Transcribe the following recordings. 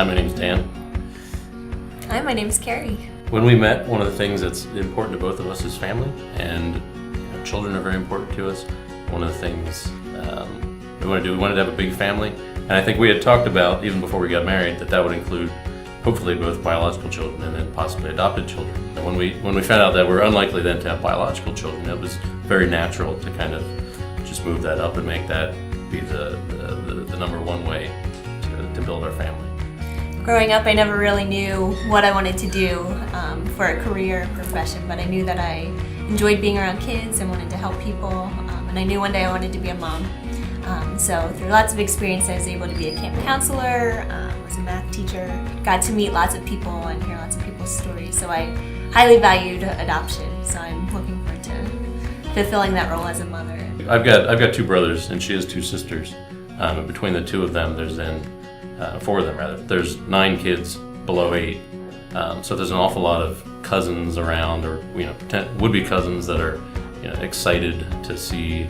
Hi, my name's Dan. Hi, my name's Kerri. When we met, one of the things that's important to both of us is family, and children are very important to us. One of the things we wanted to have a big family, and I think we had talked about, even before we got married, that would include hopefully both biological children and then possibly adopted children. And when we found out that we're unlikely then to have biological children, it was very natural to kind of just move that up and make that be the number one way to build our family. Growing up, I never really knew what I wanted to do for a career profession, but I knew that I enjoyed being around kids and wanted to help people, and I knew one day I wanted to be a mom. So through lots of experience, I was able to be a camp counselor, was a math teacher, got to meet lots of people and hear lots of people's stories, so I highly valued adoption, so I'm looking forward to fulfilling that role as a mother. I've got two brothers and she has two sisters, and between the two of them there's then four of them rather. There's 9 kids below 8, so there's an awful lot of cousins around, or would-be cousins that are excited to see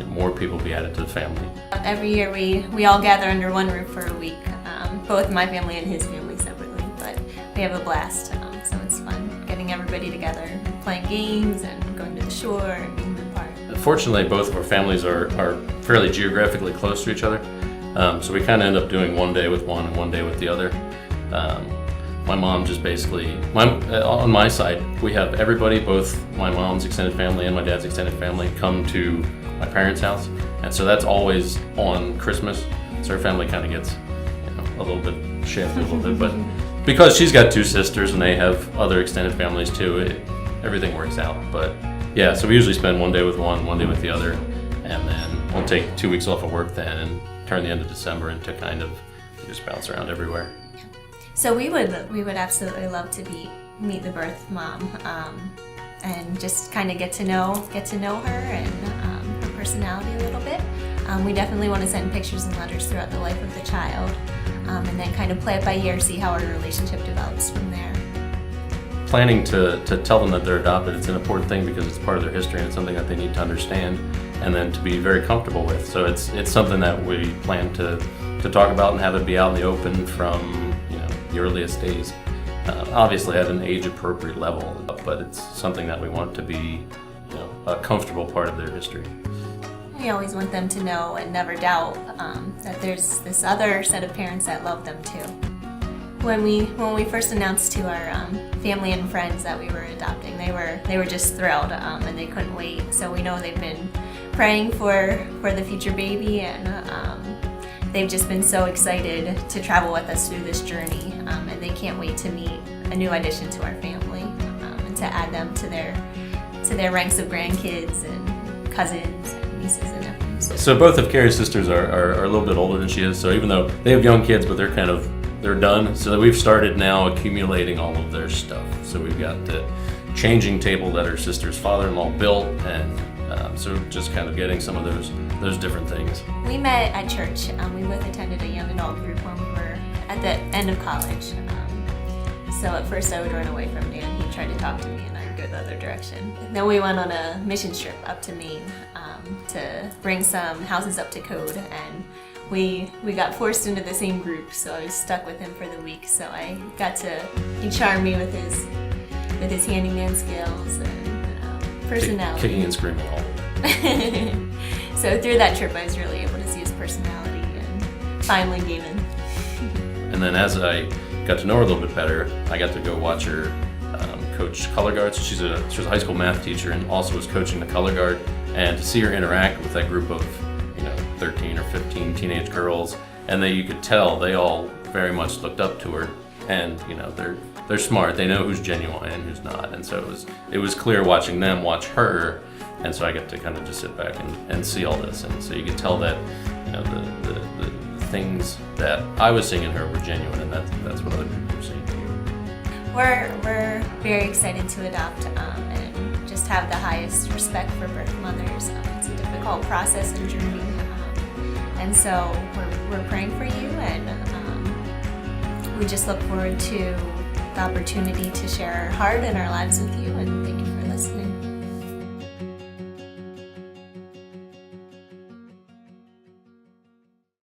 more people be added to the family. Every year we all gather under one roof for a week, both my family and his family separately, but we have a blast, so it's fun getting everybody together, playing games and going to the shore and being in the park. Fortunately, both of our families are fairly geographically close to each other, so we kind of end up doing one day with one and one day with the other. My mom just basically, on my side, we have everybody, both my mom's extended family and my dad's extended family, come to my parents' house, and so that's always on Christmas. So our family kind of gets a little bit shifted a little bit, but because she's got 2 sisters and they have other extended families too, everything works out. But yeah, so we usually spend one day with one day with the other, and then we'll take 2 weeks off of work then and turn the end of December into kind of just bounce around everywhere. So we would absolutely love to meet the birth mom, and just kind of get to know her and her personality a little bit. We definitely want to send pictures and letters throughout the life of the child, and then kind of play it by ear, see how our relationship develops from there. Planning to tell them that they're adopted, it's an important thing because it's part of their history and it's something that they need to understand and then to be very comfortable with. So it's something that we plan to talk about and have it be out in the open from the earliest days. Obviously at an age-appropriate level, but it's something that we want to be a comfortable part of their history. We always want them to know and never doubt that there's this other set of parents that love them too. When we first announced to our family and friends that we were adopting, they were just thrilled, and they couldn't wait. So we know they've been praying for the future baby, and they've just been so excited to travel with us through this journey, and they can't wait to meet a new addition to our family, and to add them to their ranks of grandkids and cousins and nieces and nephews. So both of Kerri's sisters are a little bit older than she is, so even though they have young kids, but they're done, so we've started now accumulating all of their stuff. So we've got the changing table that her sister's father-in-law built, and so just kind of getting some of those different things. We met at church. We both attended a young adult group when we were at the end of college. So at first I would run away from Dan. He'd try to talk to me and I'd go the other direction. Then we went on a mission trip up to Maine to bring some houses up to code, and we got forced into the same group, so I was stuck with him for the week. So he charmed me with his handyman skills and personality. Kicking and screaming all the way. So through that trip I was really able to see his personality and finally gave in. And then as I got to know her a little bit better, I got to go watch her coach color guard. So she was a high school math teacher and also was coaching the color guard, and to see her interact with that group of 13 or 15 teenage girls, and you could tell they all very much looked up to her, and they're smart, they know who's genuine and who's not, and so it was clear watching them watch her, and so I get to kind of just sit back and see all this, and so you could tell that the things that I was seeing in her were genuine, and that's what other people were seeing. We're very excited to adopt, and just have the highest respect for birth mothers. It's a difficult process and journey, and so we're praying for you, and we just look forward to the opportunity to share our heart and our lives with you, and